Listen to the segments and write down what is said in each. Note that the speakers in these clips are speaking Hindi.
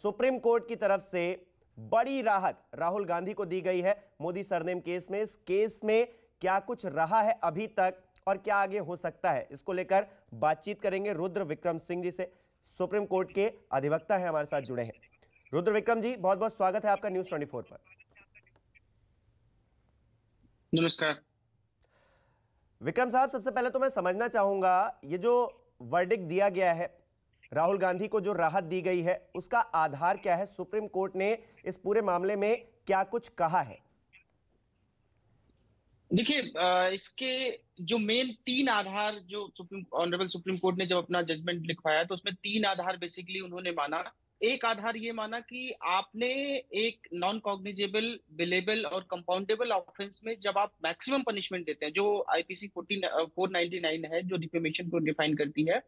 सुप्रीम कोर्ट की तरफ से बड़ी राहत राहुल गांधी को दी गई है मोदी सरनेम केस में। इस केस में क्या कुछ रहा है अभी तक और क्या आगे हो सकता है, इसको लेकर बातचीत करेंगे रुद्र विक्रम सिंह जी से। सुप्रीम कोर्ट के अधिवक्ता हैं, हमारे साथ जुड़े हैं। रुद्र विक्रम जी, बहुत बहुत स्वागत है आपका न्यूज़ 24 पर। नमस्कार विक्रम साहब, सबसे पहले तो मैं समझना चाहूंगा, ये जो वर्डिक्ट दिया गया है, राहुल गांधी को जो राहत दी गई है, उसका आधार क्या है? सुप्रीम कोर्ट ने इस पूरे मामले में क्या कुछ कहा है? देखिए, इसके जो मेन तीन आधार जो ऑनरेबल सुप्रीम कोर्ट ने जब अपना जजमेंट लिखवाया तो उसमें तीन आधार बेसिकली उन्होंने माना। एक आधार ये माना कि आपने एक नॉन कॉग्निजेबल, बिलेबल और कंपाउंडेबल ऑफेंस में जब आप मैक्सिमम पनिशमेंट देते हैं, जो आईपीसी 499 है जो डिफेमेशन को डिफाइन करती है,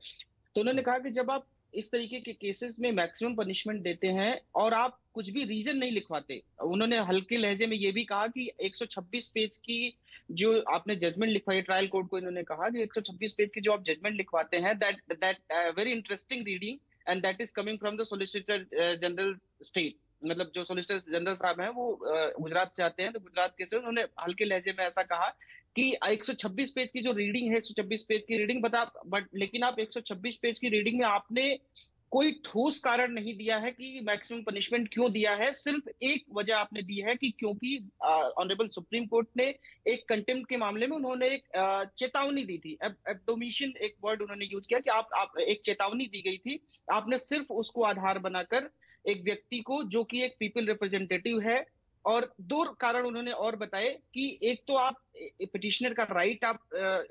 तो उन्होंने कहा कि जब आप इस तरीके के केसेस में मैक्सिमम पनिशमेंट देते हैं और आप कुछ भी रीजन नहीं लिखवाते, उन्होंने हल्के लहजे में ये भी कहा कि 126 पेज की जो आपने जजमेंट लिखवाई, ट्रायल कोर्ट को इन्होंने कहा कि 126 पेज की जो आप जजमेंट लिखवाते हैं, that very interesting reading and that is coming from the solicitor general state. मतलब जो सोलिसिटर जनरल साहब हैं वो गुजरात से आते हैं, तो गुजरात के से उन्होंने हल्के लहजे में ऐसा कहा कि 126 पेज की जो रीडिंग है, 126 पेज की रीडिंग बट लेकिन आप 126 पेज की रीडिंग में आपने कोई ठोस कारण नहीं दिया है कि मैक्सिमम पनिशमेंट क्यों दिया है। सिर्फ एक वजह आपने दी है कि क्योंकि ऑनरेबल सुप्रीम कोर्ट ने एक कंटेम्प्ट के मामले में उन्होंने एक चेतावनी दी थी। एब्डोमिशन एक वर्ड उन्होंने यूज किया कि आप एक चेतावनी दी गई थी, आपने सिर्फ उसको आधार बनाकर एक व्यक्ति को जो कि एक पीपल रिप्रेजेंटेटिव है, और दो कारण उन्होंने और बताए कि एक तो आप पिटिशनर का राइट आप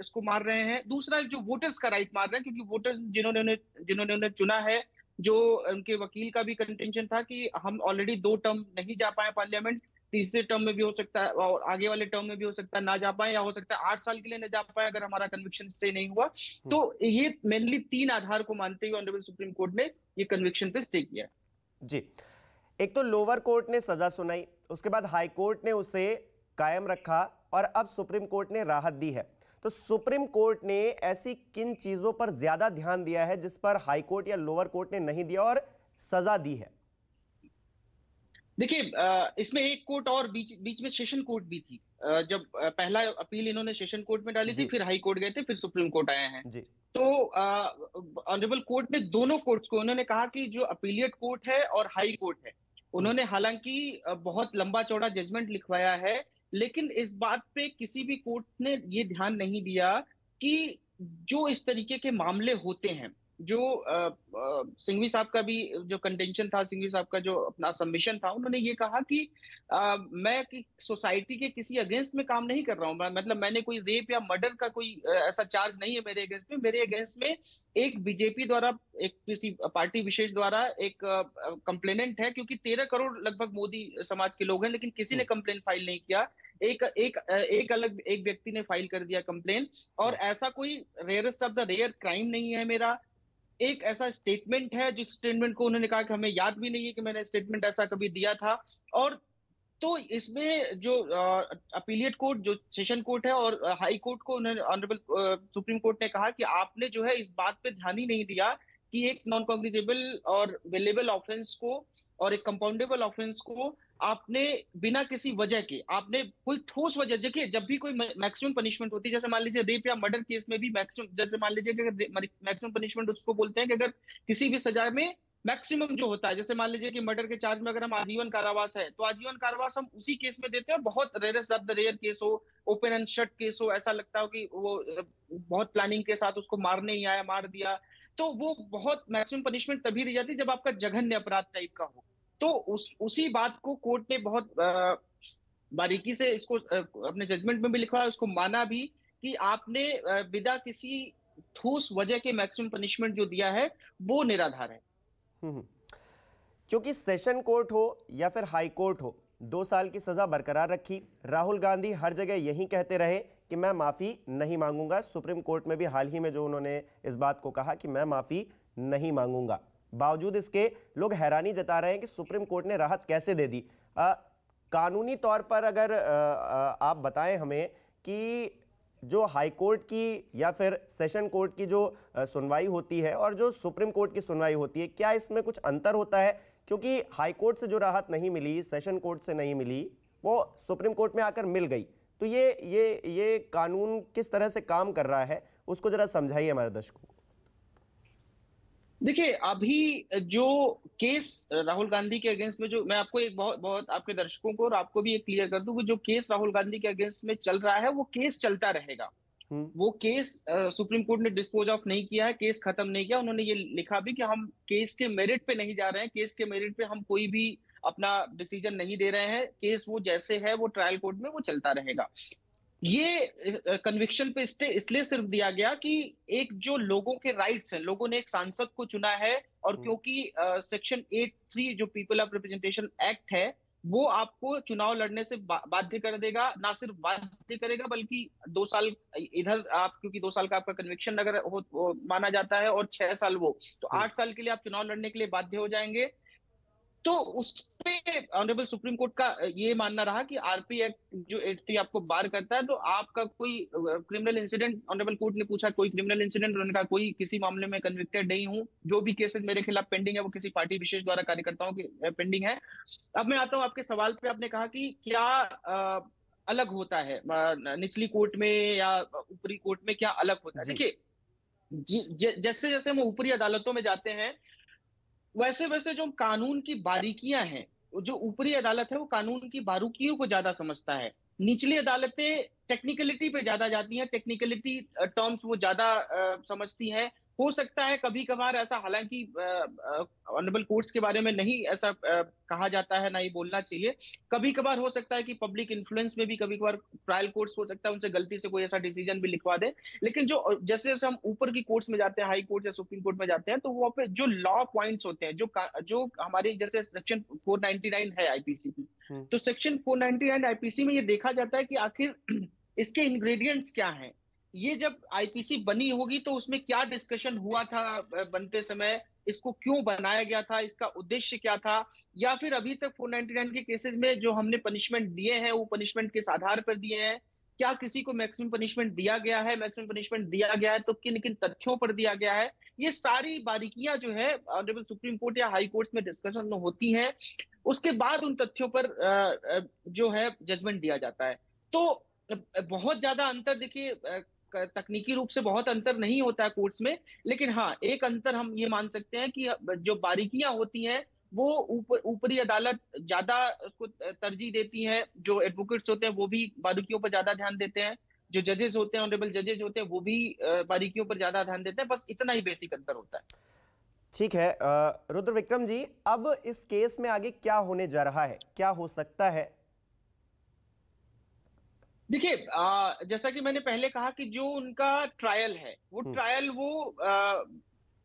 इसको मार रहे हैं, दूसरा जो वोटर्स का राइट मार रहे हैं, क्योंकि वोटर्स जिन्होंने उन्हें चुना है, जो उनके वकील का भी कंटेंशन था कि हम ऑलरेडी 2 टर्म नहीं जा पाए पार्लियामेंट, तीसरे टर्म में भी हो सकता है और आगे वाले टर्म में भी हो सकता है ना जा पाए, या हो सकता है 8 साल के लिए ना जा पाए अगर हमारा कन्विक्शन स्टे नहीं हुआ। तो ये मेनली तीन आधार को मानते हुए ऑनरेबल सुप्रीम कोर्ट ने ये कन्विक्शन पे स्टे किया जी। एक तो लोअर कोर्ट ने सजा सुनाई, उसके बाद हाई कोर्ट ने उसे कायम रखा और अब सुप्रीम कोर्ट ने राहत दी है। तो सुप्रीम कोर्ट ने ऐसी किन चीजों पर ज्यादा ध्यान दिया है जिस पर हाई कोर्ट या लोअर कोर्ट ने नहीं दिया और सजा दी है? देखिए, इसमें एक कोर्ट और बीच में सेशन कोर्ट भी थी। जब पहला अपील इन्होंने सेशन कोर्ट में डाली थी, फिर हाई कोर्ट गए थे, फिर सुप्रीम कोर्ट आए हैं। जी। तो ऑनरेबल कोर्ट ने दोनों कोर्ट्स को उन्होंने कहा कि जो अपीलिएट कोर्ट है और हाई कोर्ट है, उन्होंने हालांकि बहुत लंबा चौड़ा जजमेंट लिखवाया है, लेकिन इस बात पे किसी भी कोर्ट ने ये ध्यान नहीं दिया कि जो इस तरीके के मामले होते हैं, जो सिंघवी साहब का भी जो कंटेंशन था, सिंघवी साहब का जो अपना सबमिशन था, उन्होंने ये कहा कि मैं सोसाइटी के किसी अगेंस्ट में काम नहीं कर रहा हूं। मतलब मैंने कोई रेप या मर्डर का कोई ऐसा चार्ज नहीं है मेरे अगेंस्ट में। मेरे अगेंस्ट में एक बीजेपी द्वारा, एक किसी पार्टी विशेष द्वारा एक कंप्लेनेंट है, क्योंकि 13 करोड़ लगभग मोदी समाज के लोग हैं, लेकिन किसी ने कंप्लेन फाइल नहीं किया। एक अलग एक व्यक्ति ने फाइल कर दिया कंप्लेन, और ऐसा कोई rarest of the rare crime नहीं है मेरा। एक ऐसा स्टेटमेंट है जिस स्टेटमेंट को उन्होंने कहा कि हमें याद भी नहीं है कि मैंने स्टेटमेंट ऐसा कभी दिया था। और तो इसमें जो अपीलिएट कोर्ट, जो सेशन कोर्ट है और हाई कोर्ट को उन्होंने, ऑनरेबल सुप्रीम कोर्ट ने कहा कि आपने जो है इस बात पे ध्यान ही नहीं दिया कि एक नॉन कॉग्निजेबल और वेलेबल ऑफेंस को और एक कंपाउंडेबल ऑफेंस को आपने बिना किसी वजह के, आपने कोई ठोस वजह, देखिए जब भी कोई मैक्सिमम पनिशमेंट होती है, जैसे मान लीजिए रेप या मर्डर केस में भी मैक्सिमम, जैसे मान लीजिए कि मैक्सिमम पनिशमेंट उसको बोलते हैं कि अगर किसी भी सजा में मैक्सिमम जो होता है, जैसे मान लीजिए कि मर्डर के चार्ज में अगर हम आजीवन कारावास है, तो आजीवन कारावास हम उसी केस में देते हैं। बहुत rarest of the rare case हो, ओपन एंड शट केस हो, ऐसा लगता हो कि वो बहुत प्लानिंग के साथ उसको मारने ही आया, मार दिया, तो वो बहुत मैक्सिमम पनिशमेंट तभी दी जाती है जब आपका जघन्य अपराध टाइप का हो। तो उसी बात को कोर्ट ने बहुत बारीकी से इसको अपने जजमेंट में भी लिखा है, उसको माना भी कि आपने बिना किसी ठोस वजह के मैक्सिमम पनिशमेंट जो दिया है वो निराधार है। क्योंकि सेशन कोर्ट हो या फिर हाई कोर्ट हो, 2 साल की सजा बरकरार रखी। राहुल गांधी हर जगह यही कहते रहे कि मैं माफी नहीं मांगूंगा। सुप्रीम कोर्ट में भी हाल ही में जो उन्होंने इस बात को कहा कि मैं माफी नहीं मांगूंगा, बावजूद इसके लोग हैरानी जता रहे हैं कि सुप्रीम कोर्ट ने राहत कैसे दे दी। कानूनी तौर पर अगर आप बताएं हमें कि जो हाई कोर्ट की या फिर सेशन कोर्ट की जो सुनवाई होती है और जो सुप्रीम कोर्ट की सुनवाई होती है, क्या इसमें कुछ अंतर होता है? क्योंकि हाई कोर्ट से जो राहत नहीं मिली, सेशन कोर्ट से नहीं मिली, वो सुप्रीम कोर्ट में आकर मिल गई। तो ये कानून किस तरह से काम कर रहा है, उसको जरा समझाइए हमारे दर्शकों को। देखिए, अभी जो केस राहुल गांधी के अगेंस्ट में, जो मैं आपको एक बहुत बहुत आपके दर्शकों को और आपको भी एक क्लियर कर दूं कि जो केस राहुल गांधी के अगेंस्ट में चल रहा है वो केस चलता रहेगा। वो केस सुप्रीम कोर्ट ने डिस्पोज ऑफ नहीं किया है, केस खत्म नहीं किया। उन्होंने ये लिखा भी कि हम केस के मेरिट पे नहीं जा रहे हैं, केस के मेरिट पे हम कोई भी अपना डिसीजन नहीं दे रहे हैं। केस वो जैसे है वो ट्रायल कोर्ट में वो चलता रहेगा। ये कन्विक्शन पे स्टे इसलिए सिर्फ दिया गया कि एक जो लोगों के राइट्स हैं, लोगों ने एक सांसद को चुना है, और क्योंकि सेक्शन 8(3) जो पीपल ऑफ रिप्रेजेंटेशन एक्ट है, वो आपको चुनाव लड़ने से बाध्य कर देगा। ना सिर्फ बाध्य करेगा बल्कि 2 साल इधर आप, क्योंकि 2 साल का आपका कन्विक्शन अगर हो माना जाता है और 6 साल वो, तो 8 साल के लिए आप चुनाव लड़ने के लिए बाध्य हो जाएंगे। तो उस पे ऑनरेबल सुप्रीम कोर्ट का ये मानना रहा कि आरपी एक्ट जो 8(3) आपको बार करता है, तो आपका कोई क्रिमिनल इंसिडेंट, ऑनरेबल कोर्ट ने पूछा कोई क्रिमिनल इंसिडेंट, उन्होंने कहा कोई किसी मामले में कन्विक्टेड नहीं हूं, जो भी केसेस मेरे खिलाफ पेंडिंग है वो किसी पार्टी विशेष द्वारा कार्यकर्ताओं की पेंडिंग है। अब मैं आता हूं आपके सवाल पे, आपने कहा कि क्या अलग होता है निचली कोर्ट में या ऊपरी कोर्ट में, क्या अलग होता है। देखिए, जैसे जैसे हम ऊपरी अदालतों में जाते हैं, वैसे वैसे जो कानून की बारीकियां हैं, जो ऊपरी अदालत है वो कानून की बारीकियों को ज्यादा समझता है। निचली अदालतें टेक्निकलिटी पे ज्यादा जाती हैं, टेक्निकलिटी टर्म्स वो ज्यादा समझती हैं। हो सकता है कभी कभार ऐसा, हालांकि ऑनरेबल कोर्ट्स के बारे में नहीं ऐसा कहा जाता है, ना ही बोलना चाहिए। कभी कभार हो सकता है कि पब्लिक इन्फ्लुएंस में भी कभी कभार ट्रायल कोर्ट्स हो सकता है उनसे गलती से कोई ऐसा डिसीजन भी लिखवा दे। लेकिन जो जैसे जैसे हम ऊपर की कोर्ट्स में जाते हैं, हाई कोर्ट या सुप्रीम कोर्ट में जाते हैं, तो वहाँ पे जो लॉ पॉइंट्स होते हैं, जो हमारे जैसे सेक्शन 499 है आईपीसी की, तो सेक्शन 499 आईपीसी में ये देखा जाता है कि आखिर इसके इंग्रेडिएंट्स क्या हैं। ये जब आईपीसी बनी होगी तो उसमें क्या डिस्कशन हुआ था बनते समय, इसको क्यों बनाया गया था, इसका उद्देश्य क्या था, या फिर अभी तक 499 के केसेस में जो हमने पनिशमेंट दिए हैं वो पनिशमेंट किस आधार पर दिए हैं, क्या किसी को मैक्सिमम पनिशमेंट दिया गया है, मैक्सिमम पनिशमेंट दिया गया है तो किन किन तथ्यों पर दिया गया है। ये सारी बारीकियां जो है ऑनरेबल सुप्रीम कोर्ट या हाई कोर्ट में डिस्कशन होती हैं। उसके बाद उन तथ्यों पर जो है जजमेंट दिया जाता है। तो बहुत ज्यादा अंतर, देखिए, तकनीकी रूप से बहुत अंतर नहीं होता है कोर्ट्स में, लेकिन हाँ, एक अंतर हम ये मान सकते हैं कि जो बारीकियां होती हैं वो ऊपरी अदालत ज्यादा उसको तरजीह देती है। जो एडवोकेट्स होते हैं वो भी बारीकियों पर ज्यादा ध्यान देते हैं, जो जजेस होते हैं, ऑनरेबल जजेस होते हैं, वो भी बारीकियों पर ज्यादा ध्यान देते हैं। बस इतना ही बेसिक अंतर होता है। ठीक है रुद्र विक्रम जी, अब इस केस में आगे क्या होने जा रहा है, क्या हो सकता है? देखिए, जैसा कि मैंने पहले कहा कि जो उनका ट्रायल है वो ट्रायल वो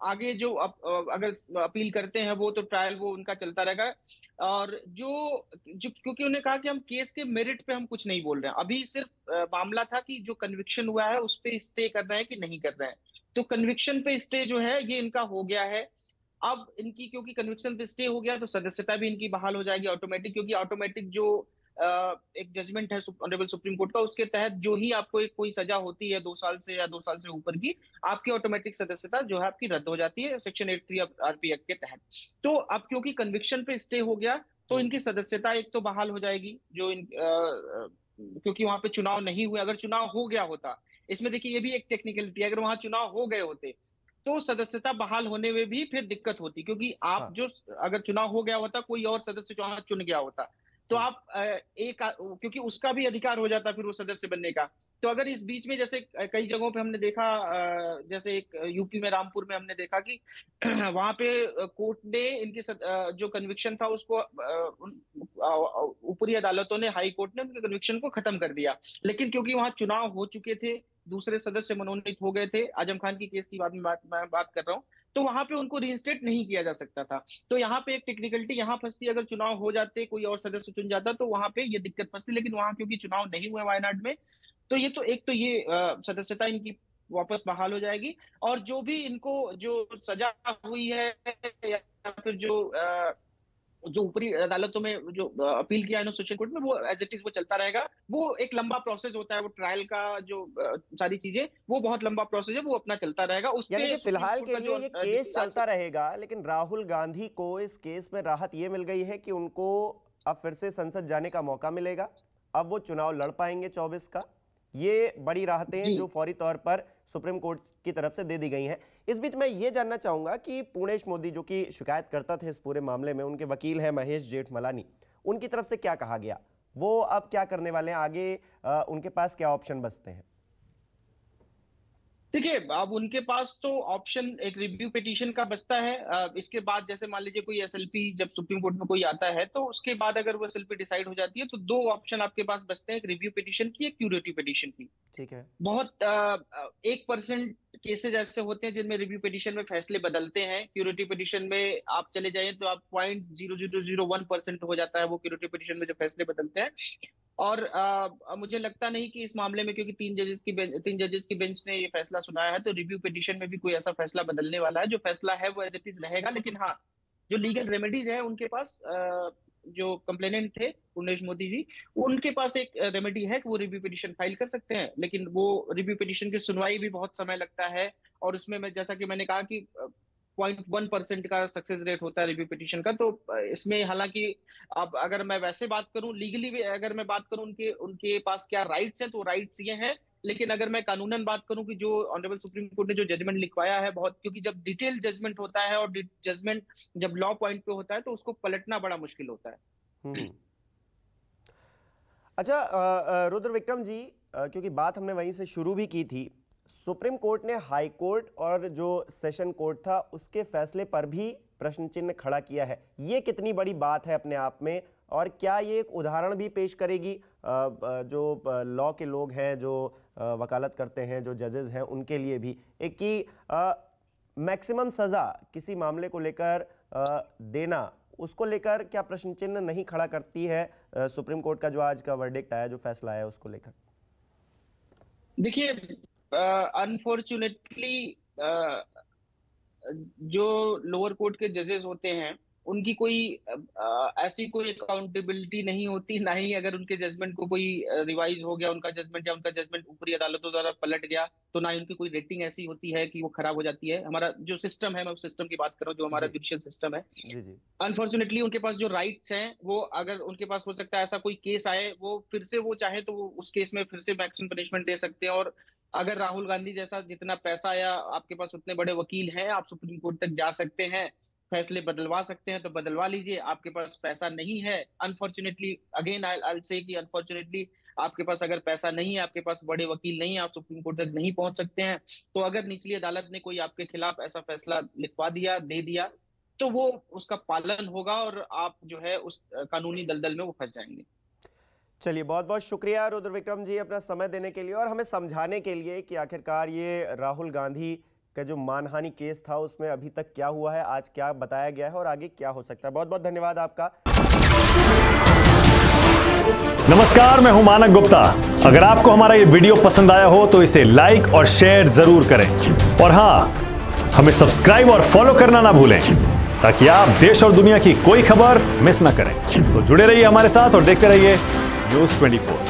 आगे जो अगर अपील करते हैं वो, तो ट्रायल वो उनका चलता रहेगा। और जो क्योंकि उन्होंने कहा कि हम केस के मेरिट पे हम कुछ नहीं बोल रहे हैं, अभी सिर्फ मामला था कि जो कन्विक्शन हुआ है उस पे स्टे कर रहे हैं कि नहीं कर रहे हैं। तो कन्विक्शन पे स्टे जो है ये इनका हो गया है। अब इनकी, क्योंकि कन्विक्शन पे स्टे हो गया तो सदस्यता भी इनकी बहाल हो जाएगी ऑटोमेटिक, क्योंकि ऑटोमेटिक जो एक जजमेंट है ऑनरेबल सुप्रीम कोर्ट का, उसके तहत जो ही आपको एक कोई सजा होती है 2 साल से या 2 साल से ऊपर की, आपकी ऑटोमेटिक सदस्यता जो है आपकी रद्द हो जाती है सेक्शन 8(3) आरपी एक्ट के तहत। तो अब क्योंकि कन्विक्शन पे स्टे हो गया तो इनकी सदस्यता एक तो बहाल हो जाएगी, जो क्योंकि वहां पे चुनाव नहीं हुए। अगर चुनाव हो गया होता, इसमें देखिए ये भी एक टेक्निकलिटी है, अगर वहां चुनाव हो गए होते तो सदस्यता बहाल होने में भी फिर दिक्कत होती, क्योंकि आप जो, अगर चुनाव हो गया होता, कोई और सदस्य चुन गया होता, तो आप क्योंकि उसका भी अधिकार हो जाता फिर वो सदस्य बनने का। तो अगर इस बीच में, जैसे कई जगहों पे हमने देखा, जैसे एक यूपी में रामपुर में हमने देखा कि वहां पे कोर्ट ने इनकी जो कन्विक्शन था उसको, ऊपरी अदालतों ने, हाई कोर्ट ने उनके कन्विक्शन को खत्म कर दिया। लेकिन क्योंकि वहां चुनाव हो चुके थे, दूसरे सदस्य मनोनीत हो गए थे, आजम खान की केस की मैं बात कर रहा हूँ, तो वहां पे उनको रीइंस्टेट नहीं किया जा सकता था। तो यहाँ पे एक टेक्निकलिटी यहाँ फंसती, अगर चुनाव हो जाते, कोई और सदस्य चुन जाता, तो वहां पे ये दिक्कत फंसती। लेकिन वहां क्योंकि चुनाव नहीं हुए वायनाड में, तो ये तो एक तो ये सदस्यता इनकी वापस बहाल हो जाएगी। और जो भी इनको जो सजा हुई है या फिर जो जो ऊपरी अदालतों में जो अपील किया है सुप्रीम कोर्ट में, वो एज इट इज वो चलता रहेगा। वो एक लंबा प्रोसेस होता है, वो ट्रायल का जो सारी चीजें, वो बहुत लंबा प्रोसेस है, वो अपना चलता रहेगा। उस यानी पे कि सुप्रीम फिलहाल कोर्ट के का लिए जो ये केस चलता रहेगा, लेकिन राहुल गांधी को इस केस में राहत ये मिल गई है कि उनको अब फिर से संसद जाने का मौका मिलेगा, अब वो चुनाव लड़ पाएंगे 24 का। ये बड़ी राहतें जो फौरी तौर पर सुप्रीम कोर्ट की तरफ से दे दी गई हैं। इस बीच मैं ये जानना चाहूंगा कि पूर्णेश मोदी जो कि शिकायतकर्ता थे इस पूरे मामले में, उनके वकील हैं महेश जेठमलानी, उनकी तरफ से क्या कहा गया, वो अब क्या करने वाले हैं आगे, उनके पास क्या ऑप्शन बचते हैं? देखिए, अब उनके पास तो ऑप्शन एक रिव्यू पिटीशन का बचता है। इसके बाद जैसे मान लीजिए कोई एसएलपी जब सुप्रीम कोर्ट में कोई आता है, तो उसके बाद अगर वो एसएलपी डिसाइड हो जाती है, तो दो ऑप्शन आपके पास बचते हैं, एक रिव्यू पिटीशन की, एक क्यूरेटिव पिटीशन की। ठीक है। बहुत 1% केसेज ऐसे होते हैं जिनमें रिव्यू पिटीशन में फैसले बदलते हैं। क्यूरेटिव पिटीशन में आप चले जाइए तो आप 0.0001% हो जाता है वो क्यूरेटिव पिटीशन में जो फैसले बदलते हैं। और मुझे लगता नहीं कि इस मामले में, क्योंकि 3 जजेस की बेंच ने ये फैसला सुनाया है, तो रिव्यू पिटीशन में भी कोई ऐसा फैसला बदलने वाला है। जो फैसला है वो एज इट इज रहेगा। लेकिन हाँ, जो लीगल रेमेडीज है उनके पास, जो कंप्लेनेंट थे पूर्णेश मोदी जी, उनके पास एक रेमेडी है कि वो रिव्यू पिटीशन फाइल कर सकते हैं। लेकिन वो रिव्यू पिटीशन की सुनवाई भी बहुत समय लगता है, और उसमें मैं, जैसा कि मैंने कहा कि 0.1% का सक्सेस रेट होता है रिव्यू पिटीशन का। तो इसमें हालांकि अब अगर मैं वैसे बात करूं, लीगली भी अगर मैं बात करूं उनके उनके पास क्या राइट्स हैं, तो राइट्स ये हैं। लेकिन अगर मैं कानूनन बात करूं कि जो ऑनरेबल सुप्रीम कोर्ट ने जो जजमेंट लिखवाया है, बहुत, क्योंकि जब डिटेल जजमेंट होता है और जजमेंट जब लॉ पॉइंट पे होता है, तो उसको पलटना बड़ा मुश्किल होता है। अच्छा रुद्र विक्रम जी, क्योंकि बात हमने वहीं से शुरू भी की थी, सुप्रीम कोर्ट ने हाई कोर्ट और जो सेशन कोर्ट था उसके फैसले पर भी प्रश्न चिन्ह खड़ा किया है। ये कितनी बड़ी बात है अपने आप में, और क्या ये एक उदाहरण भी पेश करेगी जो लॉ के लोग हैं, जो वकालत करते हैं, जो जजेस हैं, उनके लिए भी, एक कि मैक्सिमम सज़ा किसी मामले को लेकर देना, उसको लेकर क्या प्रश्न चिन्ह नहीं खड़ा करती है सुप्रीम कोर्ट का जो आज का वर्डिक्ट आया, जो फैसला आया उसको लेकर? देखिए, अनफॉर्चुनेटली जो लोअर कोर्ट के जजेस होते हैं, उनकी कोई ऐसी कोई अकाउंटेबिलिटी नहीं होती, ना ही अगर उनके जजमेंट को कोई रिवाइज हो गया उनका जजमेंट, या उनका जजमेंट ऊपरी अदालतों द्वारा पलट गया, तो ना ही उनकी कोई रेटिंग ऐसी होती है कि वो खराब हो जाती है। हमारा जो सिस्टम है, मैं उस सिस्टम की बात कर रहा हूँ जो हमारा जुडिशियल सिस्टम है। अनफॉर्चुनेटली उनके पास जो राइट्स हैं, वो अगर उनके पास हो सकता है ऐसा कोई केस आए, वो फिर से वो चाहे तो वो उस केस में फिर से मैक्सिमम पनिशमेंट दे सकते हैं। और अगर राहुल गांधी जैसा जितना पैसा या आपके पास उतने बड़े वकील हैं, आप सुप्रीम कोर्ट तक जा सकते हैं, फैसले बदलवा सकते हैं, तो बदलवा लीजिए। आपके पास पैसा नहीं है, अनफॉर्चुनेटली, अगेन आई से कि अनफॉर्चुनेटली आपके पास अगर पैसा नहीं है, आपके पास बड़े वकील नहीं है, आप सुप्रीम कोर्ट तक नहीं पहुंच सकते हैं, तो अगर निचली अदालत ने कोई आपके खिलाफ ऐसा फैसला लिखवा दिया, दे दिया, तो वो उसका पालन होगा और आप जो है उस कानूनी दलदल में वो फंस जाएंगे। चलिए, बहुत बहुत शुक्रिया रुद्र विक्रम जी अपना समय देने के लिए और हमें समझाने के लिए कि आखिरकार ये राहुल गांधी का जो मानहानि केस था उसमें अभी तक क्या हुआ है, आज क्या बताया गया है और आगे क्या हो सकता है। बहुत बहुत धन्यवाद आपका। नमस्कार, मैं हूं मानक गुप्ता। अगर आपको हमारा ये वीडियो पसंद आया हो तो इसे लाइक और शेयर जरूर करें, और हां, हमें सब्सक्राइब और फॉलो करना ना भूलें ताकि आप देश और दुनिया की कोई खबर मिस ना करें। तो जुड़े रहिए हमारे साथ और देखते रहिए News 24।